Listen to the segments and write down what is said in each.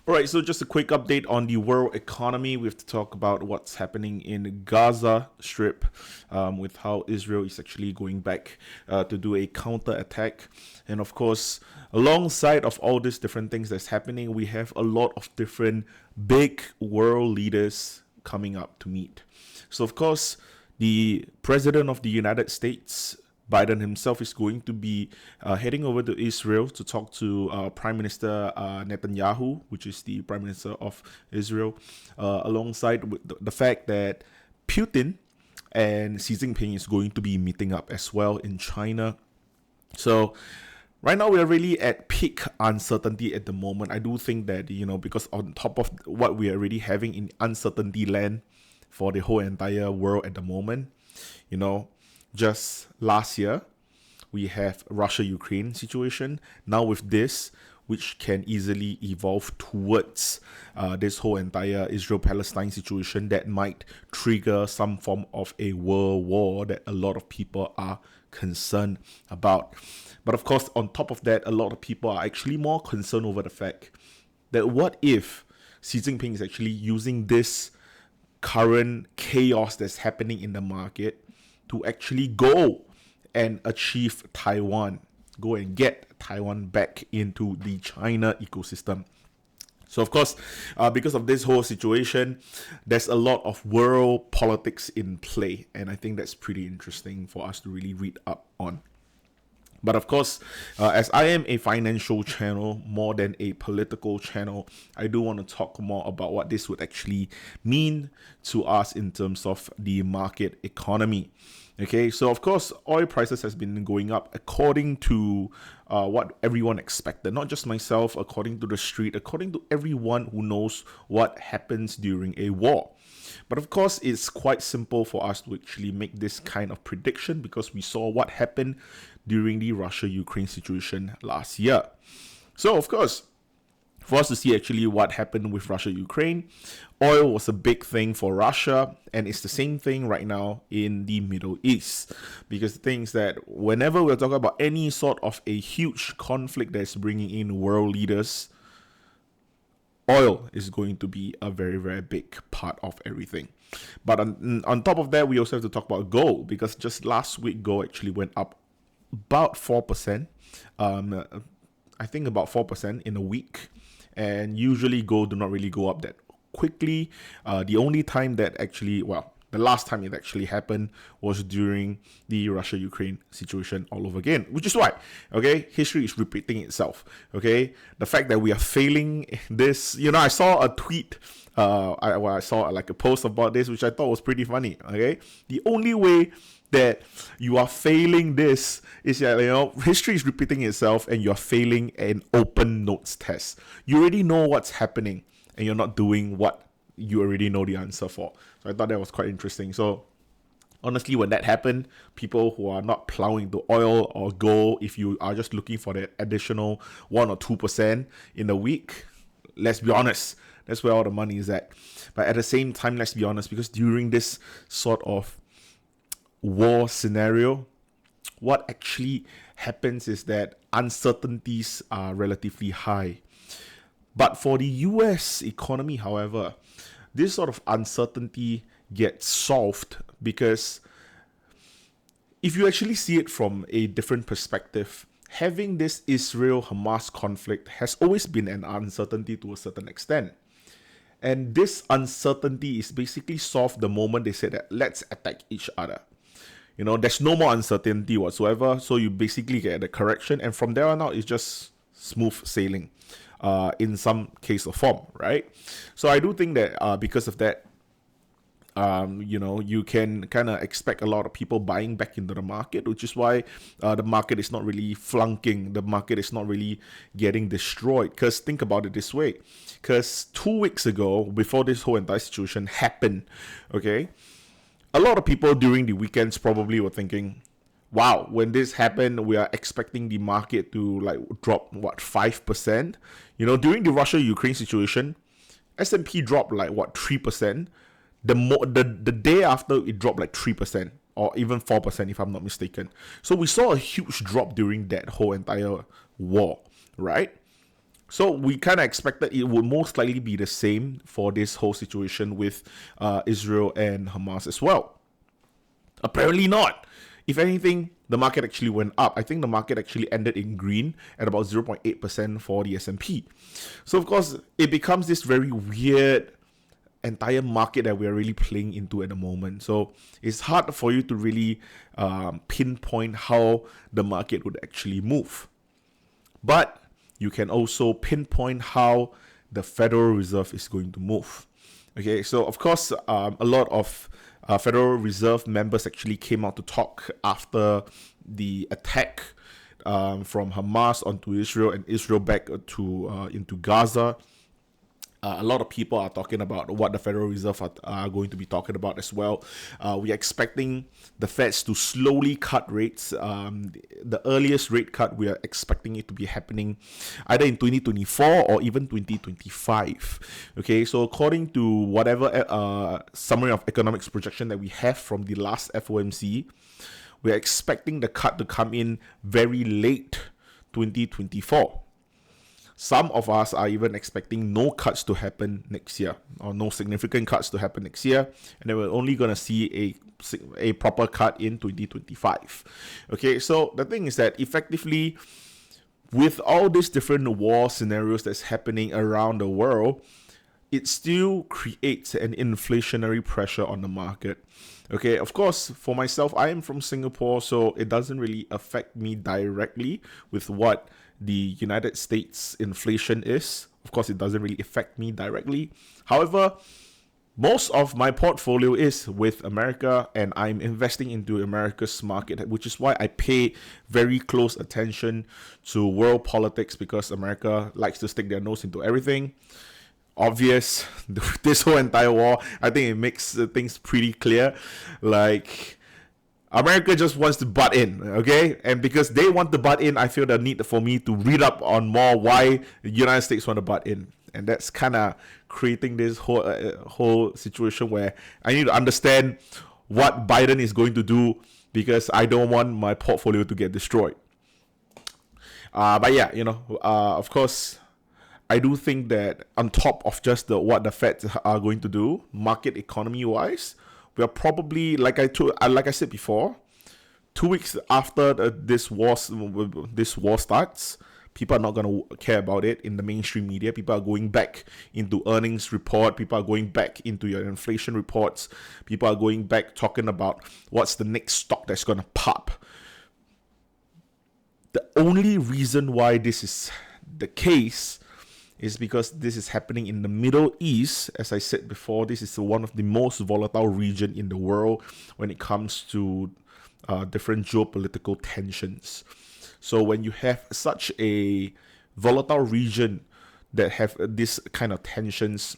All right, so just a quick update on the world economy. We have to talk about what's happening in Gaza Strip, with how Israel is actually going back to do a counter attack, and of course, alongside of all these different things that's happening, we have a lot of different big world leaders coming up to meet. So of course, the president of the United States, Biden himself, is going to be heading over to Israel to talk to Prime Minister Netanyahu, which is the Prime Minister of Israel, alongside with the fact that Putin and Xi Jinping is going to be meeting up as well in China. So right now we are really at peak uncertainty at the moment. I do think that, because on top of what we are already having in uncertainty land for the whole entire world at the moment, just last year, we have Russia-Ukraine situation. Now with this, which can easily evolve towards this whole entire Israel-Palestine situation that might trigger some form of a world war that a lot of people are concerned about. But of course, on top of that, a lot of people are actually more concerned over the fact that what if Xi Jinping is actually using this current chaos that's happening in the market to actually go and achieve Taiwan, go and get Taiwan back into the China ecosystem. So of course, because of this whole situation, there's a lot of world politics in play, and I think that's pretty interesting for us to really read up on. But of course, as I am a financial channel more than a political channel, I do want to talk more about what this would actually mean to us in terms of the market economy. Okay, so of course, oil prices has been going up according to what everyone expected, not just myself, according to the street, according to everyone who knows what happens during a war. But of course, it's quite simple for us to actually make this kind of prediction because we saw what happened during the Russia-Ukraine situation last year. So of course, for us to see actually what happened with Russia-Ukraine, oil was a big thing for Russia, and it's the same thing right now in the Middle East. Because the thing is that whenever we're talking about any sort of a huge conflict that's bringing in world leaders, oil is going to be a very, very big part of everything. But on top of that, we also have to talk about gold, because just last week, gold actually went up about 4%. I think about 4% in a week. And usually gold do not really go up that quickly. The only time that actually, the last time it actually happened was during the Russia-Ukraine situation all over again, which is why, okay, history is repeating itself, okay? The fact that we are failing this, I saw a tweet, I saw like a post about this, which I thought was pretty funny, okay? The only way that you are failing this is that, history is repeating itself and you're failing an open notes test. You already know what's happening and you're not doing what you already know the answer for. So I thought that was quite interesting. So honestly, when that happened, people who are not plowing to oil or gold, if you are just looking for that additional 1 or 2% in a week, let's be honest, that's where all the money is at. But at the same time, let's be honest, because during this sort of war scenario, what actually happens is that uncertainties are relatively high. But for the US economy, however, this sort of uncertainty gets solved because if you actually see it from a different perspective, having this Israel-Hamas conflict has always been an uncertainty to a certain extent. And this uncertainty is basically solved the moment they say that let's attack each other. There's no more uncertainty whatsoever. So you basically get the correction. And from there on out, it's just smooth sailing in some case or form, right? So I do think that because of that, you can kind of expect a lot of people buying back into the market, which is why the market is not really flunking. The market is not really getting destroyed. Because think about it this way. Because 2 weeks ago, before this whole entire situation happened, okay, a lot of people during the weekends probably were thinking, wow, when this happened, we are expecting the market to drop 5%. During the Russia-Ukraine situation, S&P dropped 3%. The day after, it dropped 3% or even 4% if I'm not mistaken. So we saw a huge drop during that whole entire war, right? So we kind of expected it would most likely be the same for this whole situation with Israel and Hamas as well. Apparently not. If anything, the market actually went up. I think the market actually ended in green at about 0.8% for the S&P. So of course, it becomes this very weird entire market that we're really playing into at the moment. So it's hard for you to really pinpoint how the market would actually move. But you can also pinpoint how the Federal Reserve is going to move. Okay, so of course, a lot of Federal Reserve members actually came out to talk after the attack from Hamas onto Israel and Israel back to into Gaza. A lot of people are talking about what the Federal Reserve are going to be talking about as well. We're expecting the Feds to slowly cut rates. The earliest rate cut, we are expecting it to be happening either in 2024 or even 2025. Okay, so according to whatever summary of economics projection that we have from the last FOMC, we're expecting the cut to come in very late 2024. Some of us are even expecting no cuts to happen next year, or no significant cuts to happen next year, and then we're only going to see a proper cut in 2025. Okay, so the thing is that effectively, with all these different war scenarios that's happening around the world, it still creates an inflationary pressure on the market. Okay, of course, for myself, I am from Singapore, so it doesn't really affect me directly with what the United States inflation is. Of course, it doesn't really affect me directly. However, most of my portfolio is with America, and I'm investing into America's market, which is why I pay very close attention to world politics, because America likes to stick their nose into everything. Obvious, this whole entire war, I think it makes things pretty clear. Like, America just wants to butt in, okay? And because they want to butt in, I feel the need for me to read up on more why the United States want to butt in. And that's kind of creating this whole situation where I need to understand what Biden is going to do, because I don't want my portfolio to get destroyed. But yeah, of course, I do think that on top of just what the Feds are going to do, market economy wise, we are probably, like I said before, 2 weeks after this war starts, people are not going to care about it in the mainstream media. People are going back into earnings report. People are going back into your inflation reports. People are going back talking about what's the next stock that's going to pop. The only reason why this is the case is because this is happening in the Middle East. As I said before, this is one of the most volatile region in the world when it comes to different geopolitical tensions. So when you have such a volatile region that have this kind of tensions,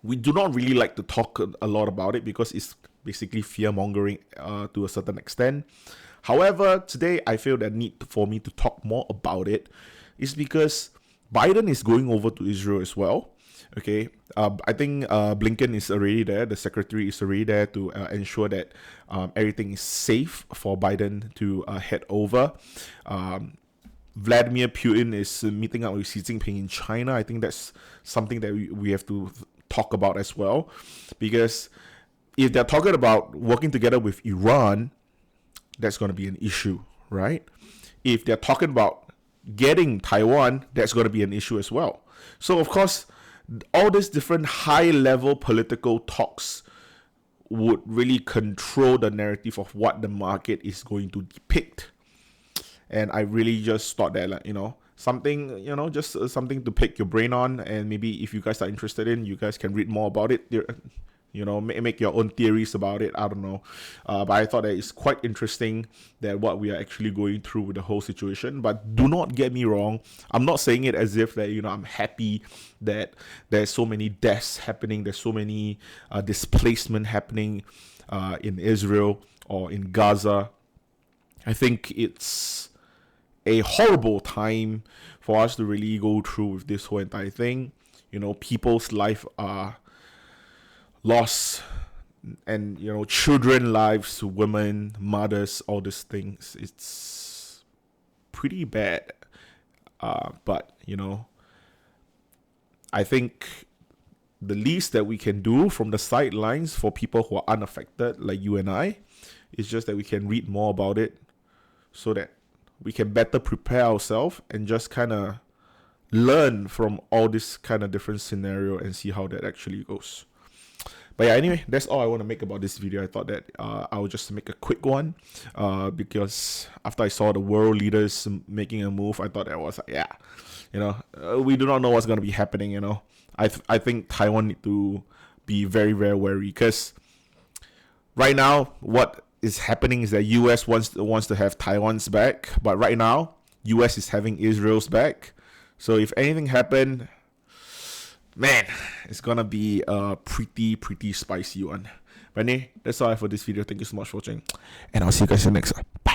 we do not really like to talk a lot about it, because it's basically fear-mongering to a certain extent. However, today I feel the need for me to talk more about it is because Biden is going over to Israel as well. Okay, I think Blinken is already there. The secretary is already there to ensure that everything is safe for Biden to head over. Vladimir Putin is meeting up with Xi Jinping in China. I think that's something that we have to talk about as well, because if they're talking about working together with Iran, that's going to be an issue, right? If they're talking about getting Taiwan, that's going to be an issue as well. So, of course, all these different high-level political talks would really control the narrative of what the market is going to depict. And I really just thought that, something, just something to pick your brain on. And maybe if you guys are interested in, you guys can read more about it. Make your own theories about it. I don't know. But I thought that it's quite interesting that what we are actually going through with the whole situation. But do not get me wrong. I'm not saying it as if that, I'm happy that there's so many deaths happening. There's so many displacement happening in Israel or in Gaza. I think it's a horrible time for us to really go through with this whole entire thing. People's life are loss, and children lives, women, mothers, all these things. It's pretty bad, but I think the least that we can do from the sidelines for people who are unaffected, like you and I, is just that we can read more about it so that we can better prepare ourselves and just kind of learn from all this kind of different scenario and see how that actually goes. But yeah, anyway, that's all I want to make about this video. I thought that I would just make a quick one because after I saw the world leaders making a move, I thought that was like, yeah, we do not know what's going to be happening, I think Taiwan need to be very, very wary because right now what is happening is that US wants to have Taiwan's back, but right now US is having Israel's back. So if anything happened, man, it's gonna be a pretty spicy one. But anyway, that's all I have for this video. Thank you so much for watching, and I'll see you guys in the next one. Bye.